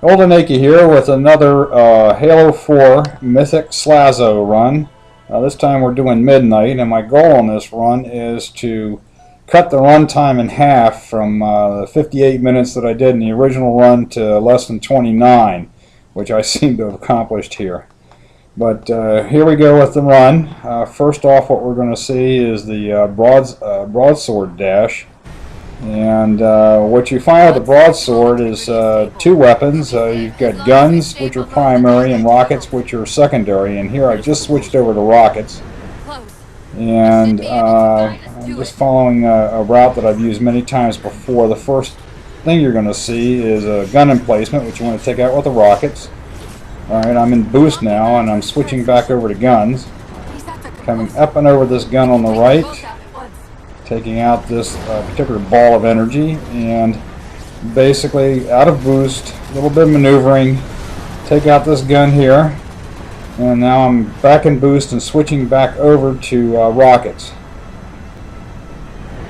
Golden Acre here with another Halo 4 Mythic SLASO run. This time we're doing midnight, and my goal on this run is to cut the run time in half from the 58 minutes that I did in the original run to less than 29, which I seem to have accomplished here. But here we go with the run. First off, what we're going to see is the broadsword dash. And what you find with the broadsword is two weapons. You've got guns, which are primary, and rockets, which are secondary. And here I just switched over to rockets. And I'm just following a route that I've used many times before. The first thing you're going to see is a gun emplacement, which you want to take out with the rockets. Alright, I'm in boost now, and I'm switching back over to guns. Coming up and over this gun on the right. Taking out this particular ball of energy, and basically out of boost, a little bit of maneuvering, take out this gun here, and now I'm back in boost and switching back over to rockets.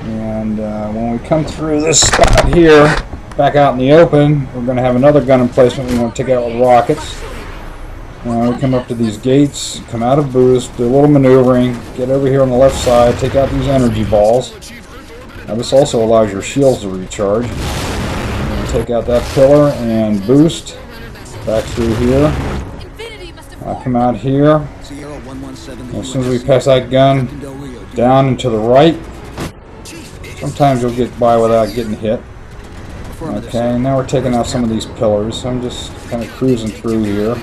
And when we come through this spot here, back out in the open, we're going to have another gun emplacement we want to take out with rockets. We come up to these gates, come out of boost, do a little maneuvering, get over here on the left side, take out these energy balls. Now this also allows your shields to recharge. And take out that pillar and boost, back through here. I'll come out here. As soon as we pass that gun, down and to the right. Sometimes you'll get by without getting hit. Okay, now we're taking out some of these pillars. I'm just kind of cruising through here.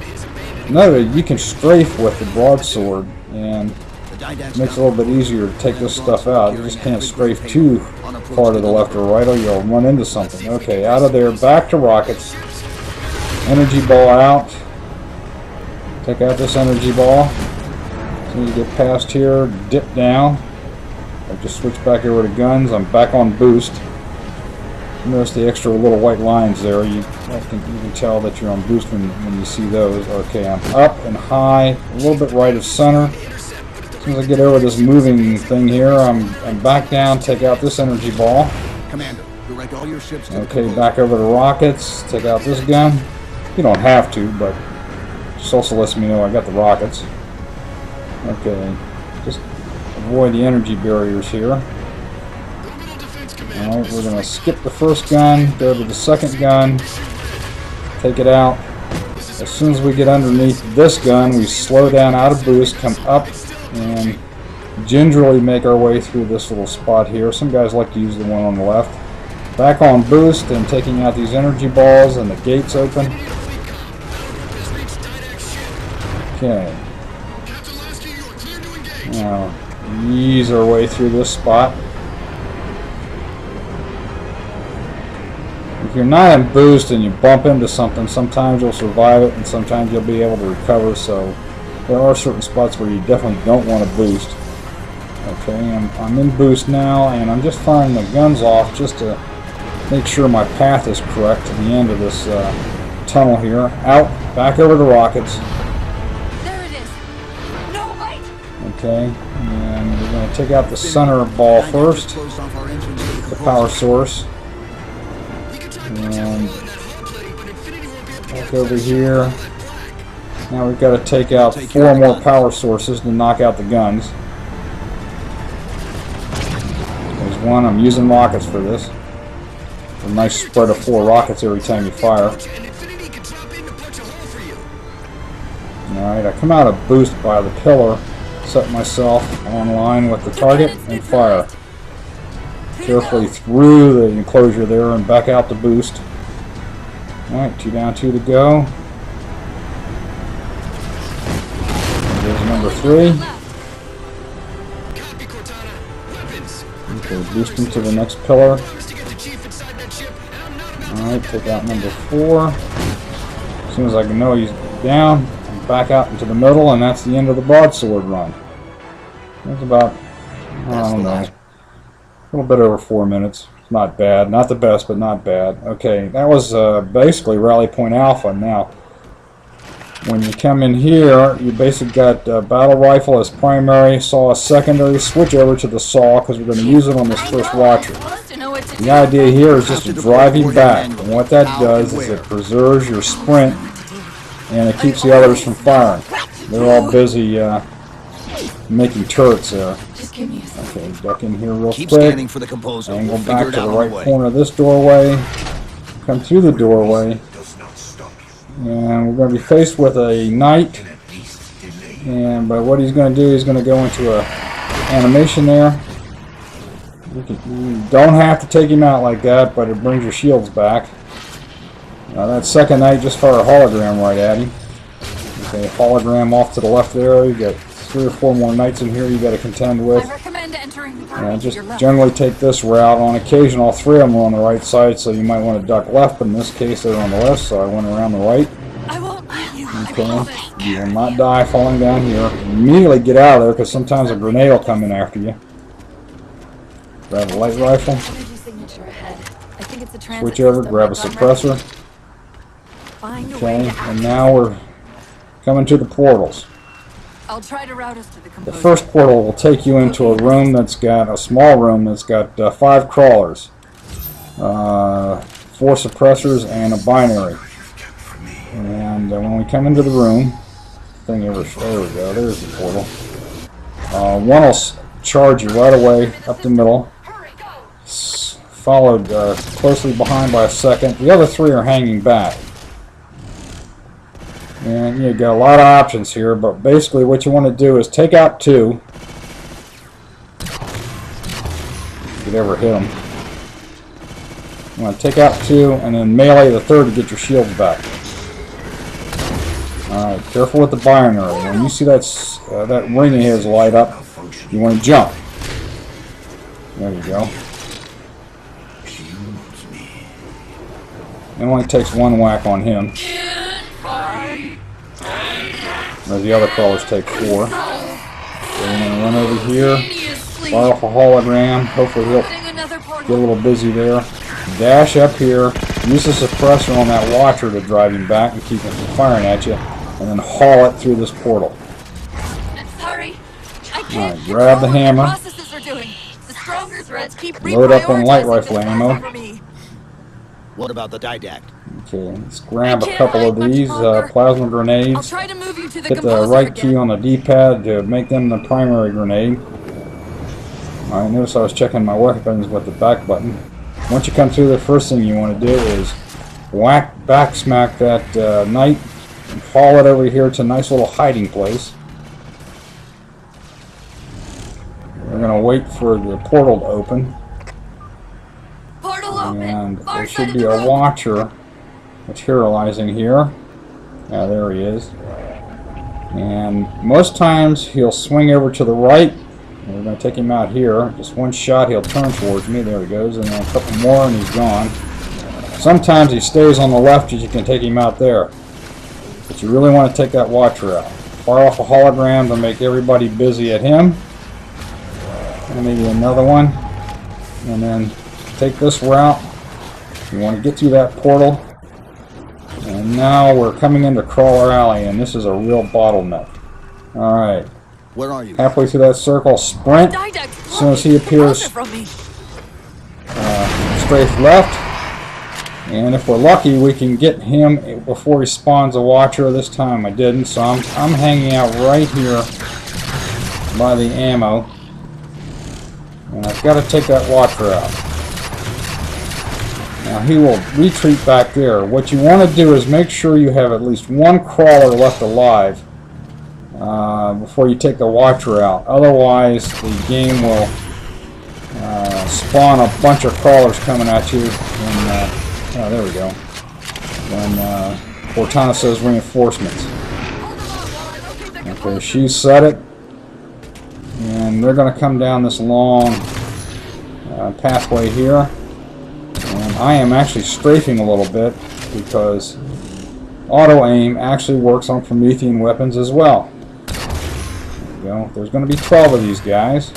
Note you can strafe with the broadsword, and it makes it a little bit easier to take this stuff out. You just can't strafe too far to the left or right, or you'll run into something. Okay, out of there, back to rockets. Energy ball out. Take out this energy ball. As soon as you get past here, dip down. I just switch back over to guns. I'm back on boost. Notice the extra little white lines there. You can tell that you're on boost when you see those. Okay, I'm up and high, a little bit right of center. As soon as I get over this moving thing here, I'm back down, take out this energy ball. Commander, direct all your ships to okay, back over to rockets, take out this gun. You don't have to, but just also lets me know I got the rockets. Okay, just avoid the energy barriers here. Alright, we're going to skip the first gun, go to the second gun, take it out. As soon as we get underneath this gun, we slow down out of boost, come up, and gingerly make our way through this little spot here. Some guys like to use the one on the left. Back on boost and taking out these energy balls, and the gates open. Okay. Now, ease our way through this spot. If you're not in boost and you bump into something, sometimes you'll survive it and sometimes you'll be able to recover, so there are certain spots where you definitely don't want to boost. Okay, I'm in boost now, and I'm just firing the guns off just to make sure my path is correct to the end of this tunnel here. Out, back over to rockets. There it is. No, wait. Okay, and we're going to take out the center ball first, the power source. And back over here. Now we've got to take out 4 more power sources to knock out the guns. There's one. I'm using rockets for this. A nice spread of 4 rockets every time you fire. Alright, I come out of boost by the pillar, set myself on line with the target, and fire. Carefully through the enclosure there and back out to boost. Alright, 2 down, 2 to go. There's number 3. Okay, boost him to the next pillar. Alright, take out number 4. As soon as I can know he's down, I'm back out into the middle, and that's the end of the broadsword run. That's about, I don't know, a little bit over 4 minutes. Not bad. Not the best, but not bad. Okay, that was basically Rally Point Alpha. Now, When you come in here, you basically got battle rifle as primary, saw as secondary. Switch over to the saw because we're going to use it on this first watcher. The idea here is just to drive him back, and what that does is it preserves your sprint and it keeps the others from firing. They're all busy making turrets there. Okay, duck in here real quick, and go back to the right corner of this doorway. Come through the doorway. And we're going to be faced with a knight, but what he's going to do, he's going to go into a animation there. You don't have to take him out like that, but it brings your shields back. That second knight just fired a hologram right at him. Okay, hologram off to the left there. You got 3 or 4 more knights in here you got to contend with. Just generally take this route. On occasion, all 3 of them are on the right side, so you might want to duck left, but in this case, they're on the left, so I went around the right. Okay, you will not die falling down here. Immediately get out of there, because sometimes a grenade will come in after you. Grab a light rifle. Switch over, grab a suppressor. Okay, and now we're coming to the portals. I'll try to route us to the The first portal will take you into a room that's got a small room that's got 5 crawlers, 4 suppressors, and a binary. And when we come into the room, there we go. There's the portal. One will charge you right away up the middle, followed closely behind by a second. The other 3 are hanging back. And you got a lot of options here, but basically what you want to do is take out 2. If you ever hit them. You want to take out 2 and then melee the 3rd to get your shields back. Alright, careful with the binary. When you see that ring of his light up, you want to jump. There you go. It only takes 1 whack on him. Whereas the other crawlers take 4. So we're going to run over here, fire off a hologram, hopefully he'll get a little busy there. Dash up here, use the suppressor on that watcher to drive him back and keep him from firing at you, and then haul it through this portal. Alright, grab the hammer, load up on light rifle ammo. What about the didact? Okay, let's grab a couple of these plasma grenades. Hit the right key on the D-pad to make them the primary grenade. Alright, notice I was checking my weapons with the back button. Once you come through, the first thing you want to do is back smack that knight and haul it over here to a nice little hiding place. We're going to wait for the portal to open. And there should be a watcher materializing here. Yeah, there he is. And most times he'll swing over to the right. We're going to take him out here. Just 1 shot, he'll turn towards me. There he goes. And then a couple more and he's gone. Sometimes he stays on the left, as you can take him out there. But you really want to take that watcher out. Fire off a hologram to make everybody busy at him. And maybe another one. And then take this route. You want to get through that portal. And now we're coming into Crawler Alley, and this is a real bottleneck. Alright. Where are you? Halfway through that circle, sprint. As soon as he appears, strafe left. And if we're lucky, we can get him before he spawns a watcher. This time I didn't, so I'm hanging out right here by the ammo. And I've got to take that watcher out. Now he will retreat back there. What you want to do is make sure you have at least 1 crawler left alive before you take the watcher out. Otherwise, the game will spawn a bunch of crawlers coming at you. And, oh, there we go. When Cortana says reinforcements. Okay, she set it. And they're going to come down this long pathway here. And I am actually strafing a little bit because auto-aim actually works on Promethean weapons as well. There we go. There's going to be 12 of these guys.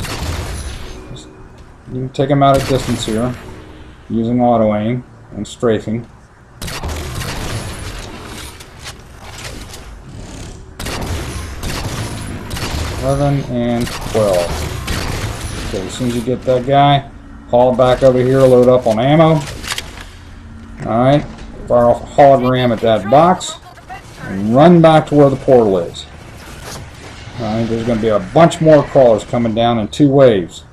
You can take them out at distance here using auto-aim and strafing. 11 and 12. Okay, as soon as you get that guy, haul back over here, load up on ammo. Alright, fire off a hologram at that box, and run back to where the portal is. Alright, there's going to be a bunch more crawlers coming down in 2 waves.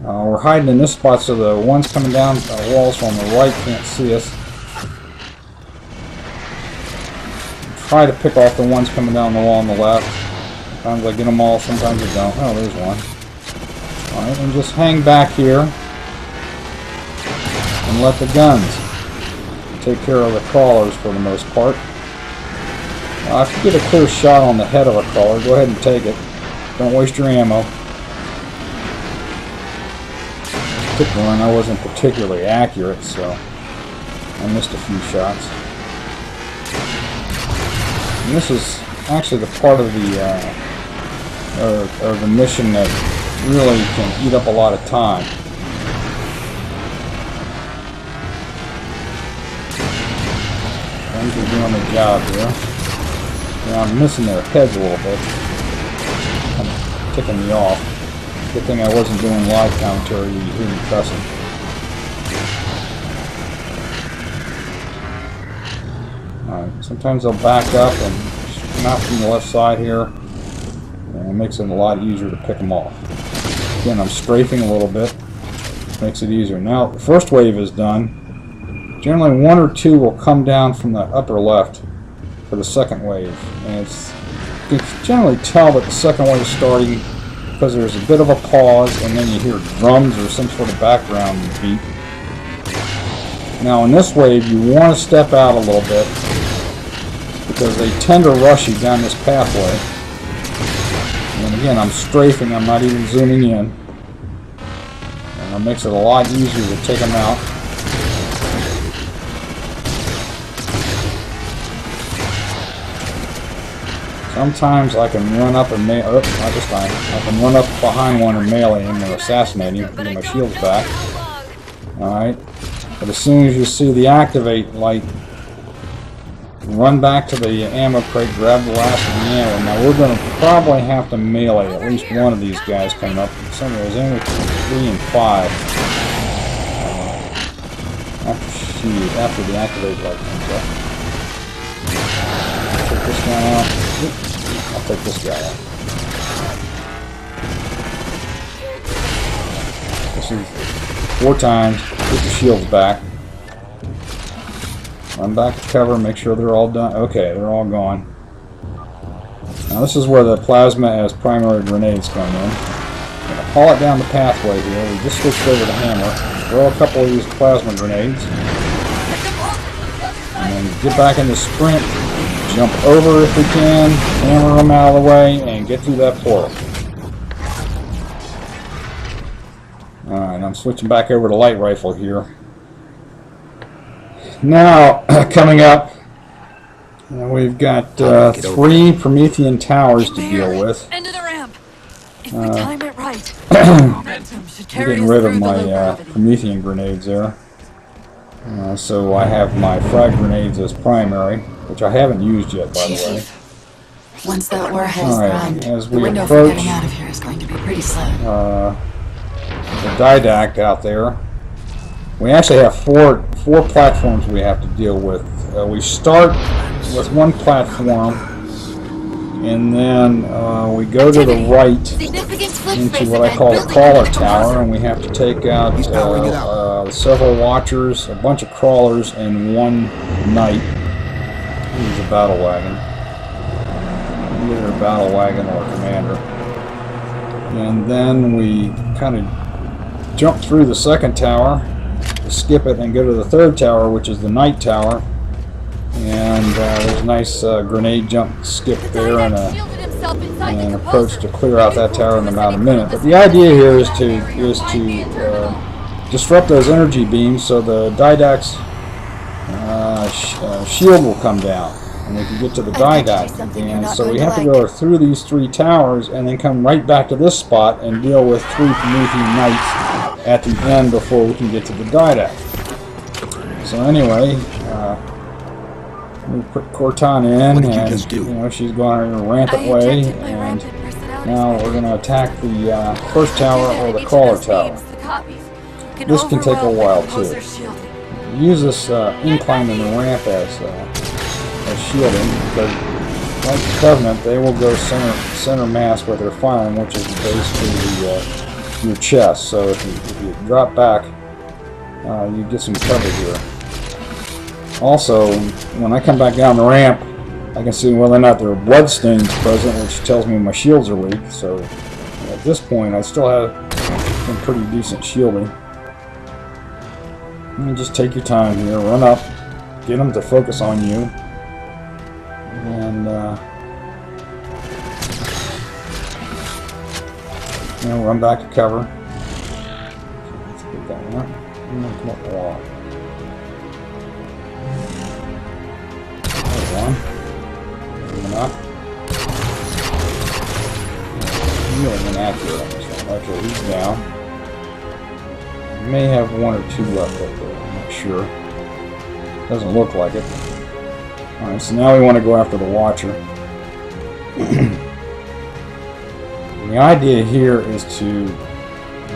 We're hiding in this spot so the ones coming down the walls from the right can't see us. Try to pick off the ones coming down the wall on the left. Sometimes I get them all, sometimes I don't. Oh, there's one. Alright, and just hang back here and let the guns take care of the crawlers for the most part. If you get a clear shot on the head of a crawler, go ahead and take it. Don't waste your ammo. Particularly when I wasn't particularly accurate, so I missed a few shots. And this is actually the part of the mission that really can eat up a lot of time. Things are doing the job here. Now I'm missing their heads a little bit. Kind of ticking me off. Good thing I wasn't doing live commentary. You hear me cussing. Alright, sometimes I'll back up and come out from the left side here. And it makes it a lot easier to pick them off. Again, I'm strafing a little bit. Makes it easier. Now, the first wave is done. Generally, 1 or 2 will come down from the upper left for the second wave. And you can generally tell that the second wave is starting because there's a bit of a pause and then you hear drums or some sort of background beat. Now in this wave you want to step out a little bit because they tend to rush you down this pathway. And again, I'm strafing, I'm not even zooming in. And it makes it a lot easier to take them out. Sometimes I can run up and not this time. I can run up behind one and melee him or assassinate him and get my shields back. Alright. But as soon as you see the activate light, run back to the ammo crate, grab the last of the ammo. Now we're going to probably have to melee at least one of these guys coming up. Some of those in between 3 and 5. After the activate light comes up. Take this guy out. I'll take this guy out. This is 4 times. Get the shields back. Run back to cover. Make sure they're all done. Okay, they're all gone. Now this is where the plasma as primary grenades come in. I'm going to haul it down the pathway here. We just switched over to hammer. Throw a couple of these plasma grenades. And then get back in the sprint. Jump over if we can, hammer them out of the way, and get through that portal. Alright, I'm switching back over to light rifle here. Now, coming up, we've got 3 Promethean towers to deal with. End of the ramp. If we time it right, momentum should I'm carry getting us rid of through the my low gravity. Promethean grenades there. So I have my frag grenades as primary, which I haven't used yet, by the way. Once that warhead is primed, as the we window for approach getting out of here is going to be pretty slim. the didact out there, we actually have four platforms we have to deal with. We start with one platform, and then we go to the right into what I call the crawler tower, and we have to take out several watchers, a bunch of crawlers, and 1 knight. He's a battle wagon. Either a battle wagon or a commander. And then we kind of jump through the second tower, skip it, and go to the third tower, which is the knight tower. And there's a nice grenade jump skip there and an approach to clear out that tower in about a minute. But the idea here is to disrupt those energy beams so the didact's shield will come down and we can get to the didact again. So we have to go through these 3 towers and then come right back to this spot and deal with 3 Promethean knights at the end before we can get to the didact. So anyway, we put Cortana in, and she's going her rampant way, and Now we're going to attack the first tower or the crawler tower. This can take a while too. Use this incline in the ramp as shielding, because like the Covenant, they will go center mass with their firing, which is basically your chest. So if you drop back, you get some cover here. Also, when I come back down the ramp, I can see whether or not there are bloodstains present, which tells me my shields are weak. So at this point, I still have some pretty decent shielding. And just take your time here, run up, get them to focus on you, and you know, run back to cover. Let's get that one. I'm gonna come up the wall. There's one. Enough. Really inaccurate on this one. Okay, he's down. May have one or two left up there, I'm not sure. Doesn't look like it. Alright, so now we want to go after the Watcher. The idea here is to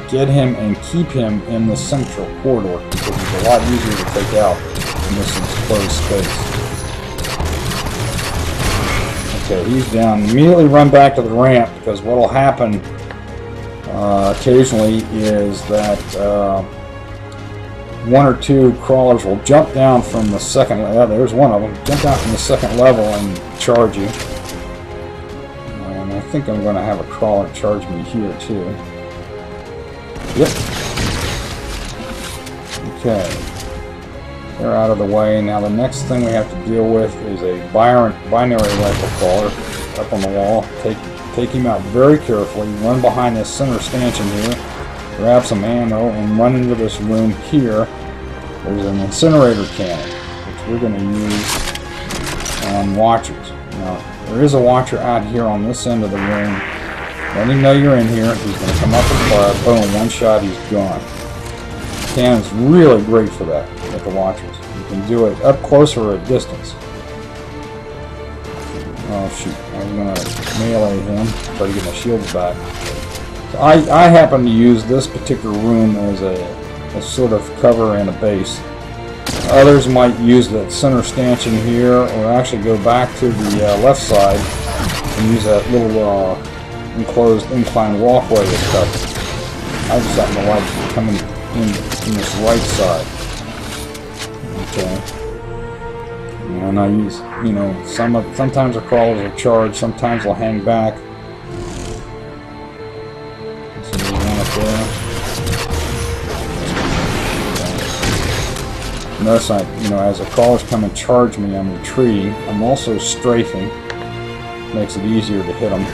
get him and keep him in the central corridor, because it's a lot easier to take out in this enclosed space. Okay, he's down. Immediately run back to the ramp, because what will happen occasionally is that one or two crawlers will jump down from the second level. There's one of them. Jump down from the second level and charge you. And I think I'm going to have a crawler charge me here too. Yep. Okay. They're out of the way. Now the next thing we have to deal with is a binary rifle crawler up on the wall. Take him out very carefully. Run behind this center stanchion here. Grab some ammo and run into this room here. There's an incinerator cannon, which we're going to use on Watchers. Now, there is a Watcher out here on this end of the room. Let him know you're in here. He's going to come up and fire. Boom, one shot, he's gone. The cannon's really great for that with the Watchers. You can do it up close or at distance. Oh shoot, I'm going to melee him, try to get my shields back. So I happen to use this particular room as a sort of cover and a base. Others might use that center stanchion here, or actually go back to the left side and use that little enclosed incline walkway as cover. I just happen to like coming in this right side. Okay. And I use, you know, sometimes the crawlers are charged, sometimes they'll hang back. So there's one up there. Notice as the crawlers come and charge me, I'm retreating. I'm also strafing. Makes it easier to hit them.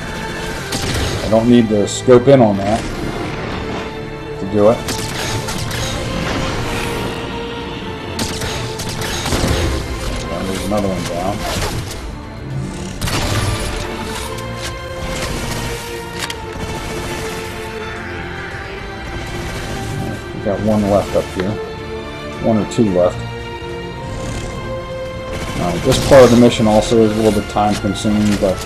I don't need to scope in on that to do it. There's another one down. We've got one left up here. One or two left. This part of the mission also is a little bit time consuming, but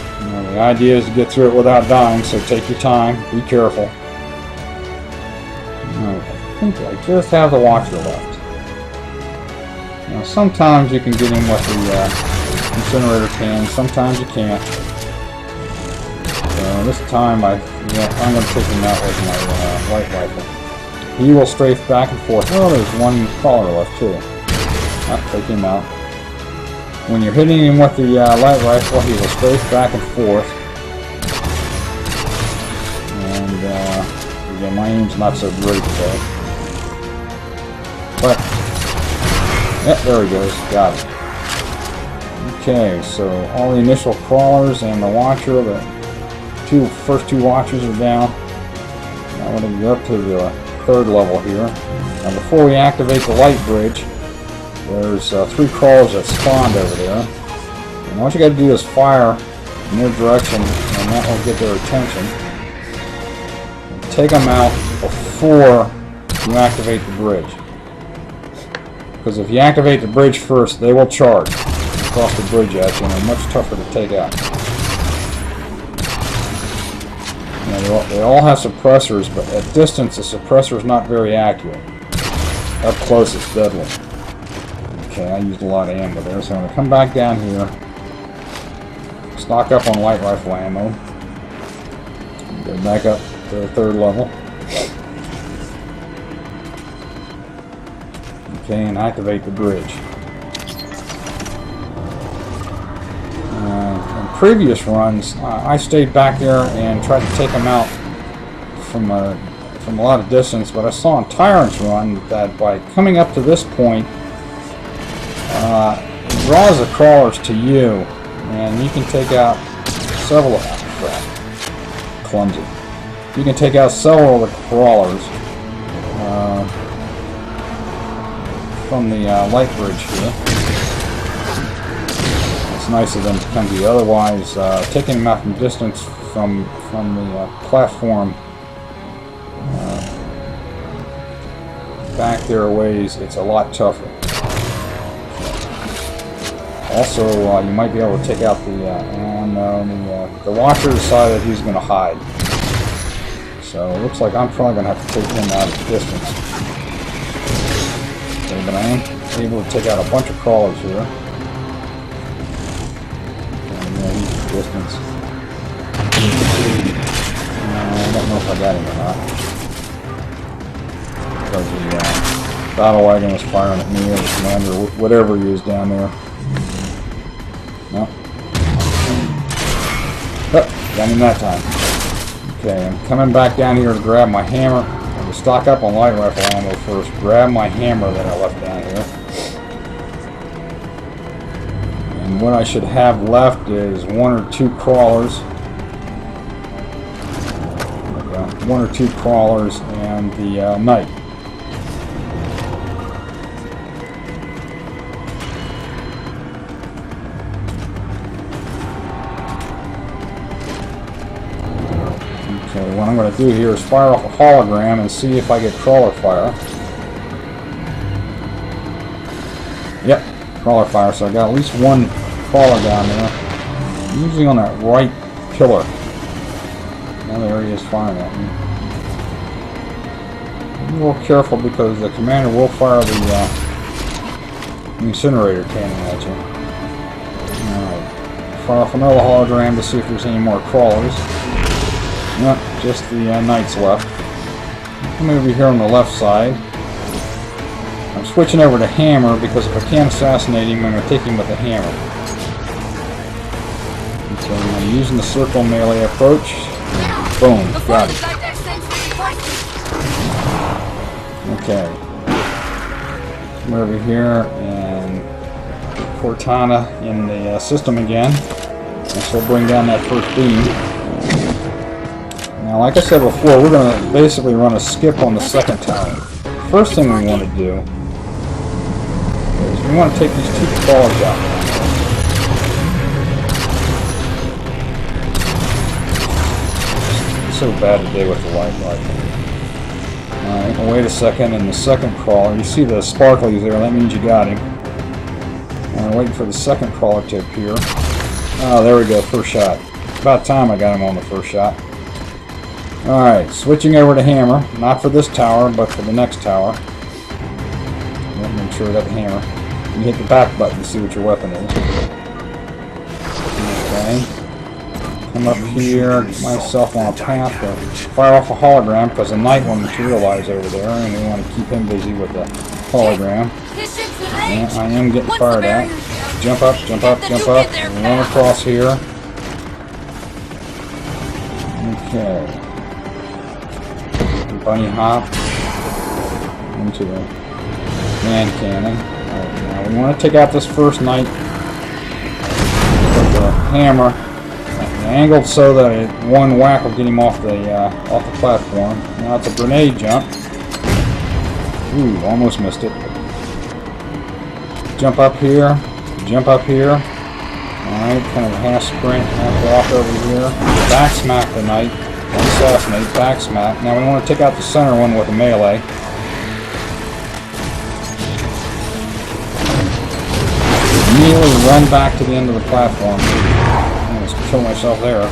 the idea is to get through it without dying, so take your time, be careful. I think I just have the Watcher left. Now sometimes you can get him with the incinerator can, sometimes you can't. So this time I'm going to take him out with my light rifle. He will strafe back and forth. Oh, there's one crawler left too. Take him out. When you're hitting him with the light rifle, he will strafe back and forth. And again, my aim's not so great today. But yeah, there he goes. Got it. Okay, so all the initial crawlers and the Watcher, the first two Watchers are down. Now we're going to go up to the third level here. Now before we activate the light bridge, there's 3 crawlers that spawned over there. And all you got to do is fire in their direction, and that will get their attention. And take them out before you activate the bridge. Because if you activate the bridge first, they will charge across the bridge at you, and they're much tougher to take out. They all have suppressors, but at distance the suppressor is not very accurate. Up close it's deadly. Okay, I used a lot of ammo there, so I'm going to come back down here. Stock up on light rifle ammo. Go back up to the 3rd level. Okay, and activate the bridge. In previous runs, I stayed back there and tried to take them out from a lot of distance, but I saw on Tyrant's run that by coming up to this point, it draws the crawlers to you, and you can take out several of them. Clumsy. You can take out several of the crawlers from the light bridge here. It's nice of them to come to you. Otherwise, taking them out from distance from the platform back there a ways, it's a lot tougher. Also, you might be able to take out the Watcher decided he's going to hide. So it looks like I'm probably going to have to take him out of distance. Okay, but I am able to take out a bunch of crawlers here. And, he's at distance. I don't know if I got him or not. Because the battle wagon was firing at me or the commander, whatever he is down there. No. Oh, got him that time. Okay, I'm coming back down here to grab my hammer. I'm going to stock up on light rifle ammo first. Grab my hammer that I left down here. And what I should have left is 1 or 2 crawlers. There we go. 1 or 2 crawlers and the knight. Okay, what I'm going to do here is fire off a hologram and see if I get crawler fire. Yep, crawler fire, so I got at least 1 crawler down there. Usually on that right pillar. Now there he is firing at me. Be a little careful because the commander will fire the incinerator cannon at you. Alright, fire off another hologram to see if there's any more crawlers. No, just the knights left. I'm over here on the left side. I'm switching over to hammer because if I can't assassinate him, I'm going to take him with the hammer. So I'm using the circle melee approach. Boom, got it. Okay. Come over here and put Cortana in the system again. This will bring down that first beam. Now, like I said before, we're going to basically run a skip on the second tower. First thing we want to do is we want to take these 2 crawlers out. It's so bad today with the light rifle. Alright, wait a second, and the second crawler, you see the sparklies there, that means you got him. I'm waiting for the second crawler to appear. Oh, there we go, first shot. About time I got him on the first shot. Alright, switching over to hammer. Not for this tower, but for the next tower. Make sure that hammer. You hit the back button to see what your weapon is. Okay. Come up here, get myself on a path to fire off a hologram because the knight will materialize over there and we want to keep him busy with the hologram. And I am getting fired at. Jump up, jump up, jump up. And run across here. Okay. Bunny hop into the man cannon. Alright, now we want to take out this first knight with the hammer, angled so that one whack will get him off the platform. Now it's a grenade jump. Ooh, almost missed it. Jump up here, jump up here. Alright, kind of half sprint, half walk over here. Back smack the knight. Assassinate, back smack. Now we want to take out the center one with a melee. Immediately run back to the end of the platform. I almost killed myself there.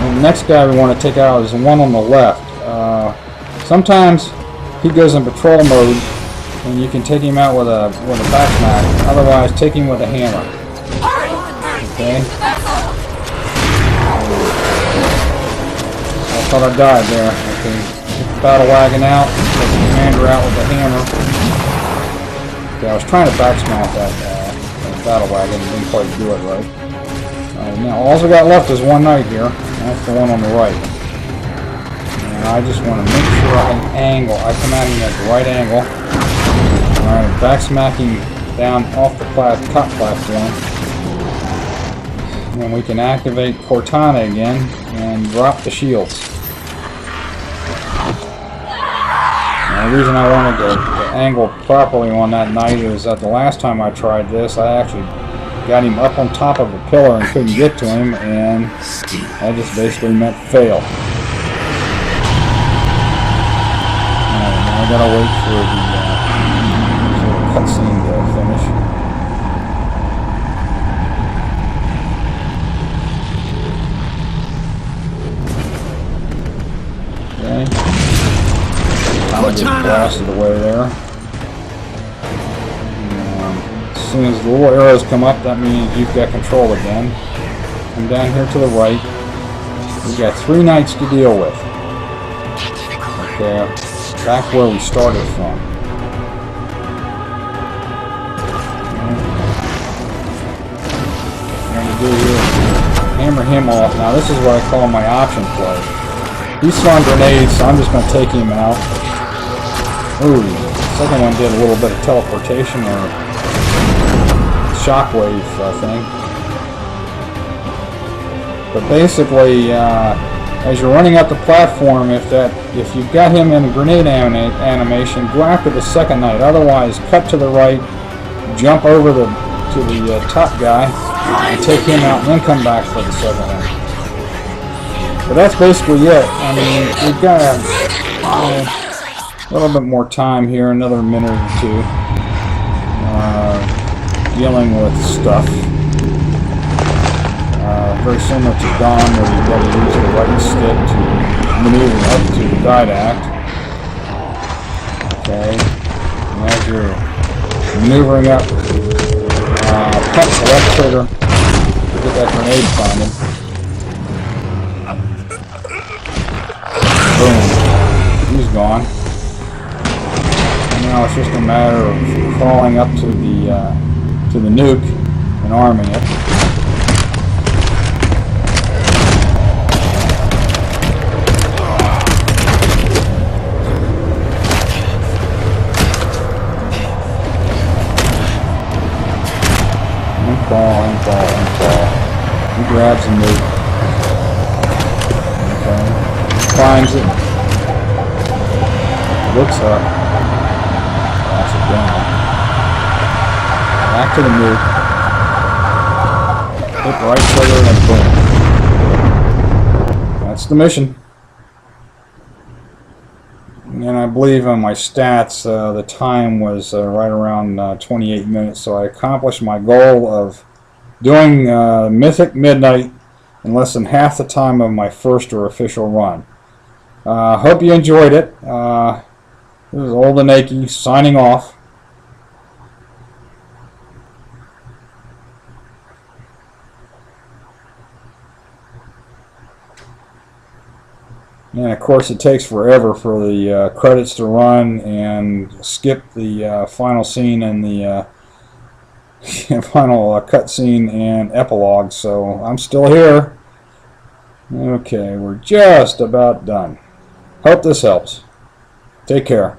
And the next guy we want to take out is the one on the left. Sometimes he goes in patrol mode, and you can take him out with a backsmack. Otherwise, take him with a hammer. Okay. I thought I died there. Okay. Get the battle wagon out. Take the commander out with the hammer. Okay, I was trying to backsmack that battle wagon and didn't quite do it right. Now all we got left is one knight here. That's the one on the right. And I just want to make sure I can angle. I come at him at the right angle. Alright, backsmacking down off the top platform. And then we can activate Cortana again and drop the shields. Now, the reason I wanted to angle properly on that knight is that the last time I tried this, I actually got him up on top of a pillar and couldn't get to him, and that just basically meant fail. Alright, now I gotta wait for the cutscene to finish. Okay. I'll get blasted away there. As soon as the little arrows come up, that means you've got control again. Come down here to the right. We've got 3 knights to deal with. Okay, back where we started from. What I'm going to do here is hammer him off. Now this is what I call my option play. He's throwing grenades, so I'm just going to take him out. Ooh, the second one did a little bit of teleportation or shockwave thing. But basically, as you're running up the platform, if you've got him in a grenade animation, go after the second knight. Otherwise, cut to the right, jump over to the top guy, and take him out, and then come back for the second knight. But that's basically it. I mean, we've got a little bit more time here, another minute or two, dealing with stuff. Very similar to Dawn, where you've got to use the right stick to maneuver up to the didact. Okay, and as you're maneuvering up, punch the left trigger to get that grenade planted. Boom. He's gone. And now it's just a matter of crawling up to the nuke and arming it. And fall. He grabs the nuke. Okay. Finds it. Looks up. That's it down. Back to the nuke. Hit right trigger and boom. That's the mission. And I believe on my stats, the time was right around 28 minutes. So I accomplished my goal of doing Mythic Midnight in less than half the time of my first or official run. Hope you enjoyed it. This is Old and Achy signing off. And of course it takes forever for the credits to run and skip the final scene and the final cutscene and epilogue, so I'm still here. Okay, we're just about done. Hope this helps. Take care.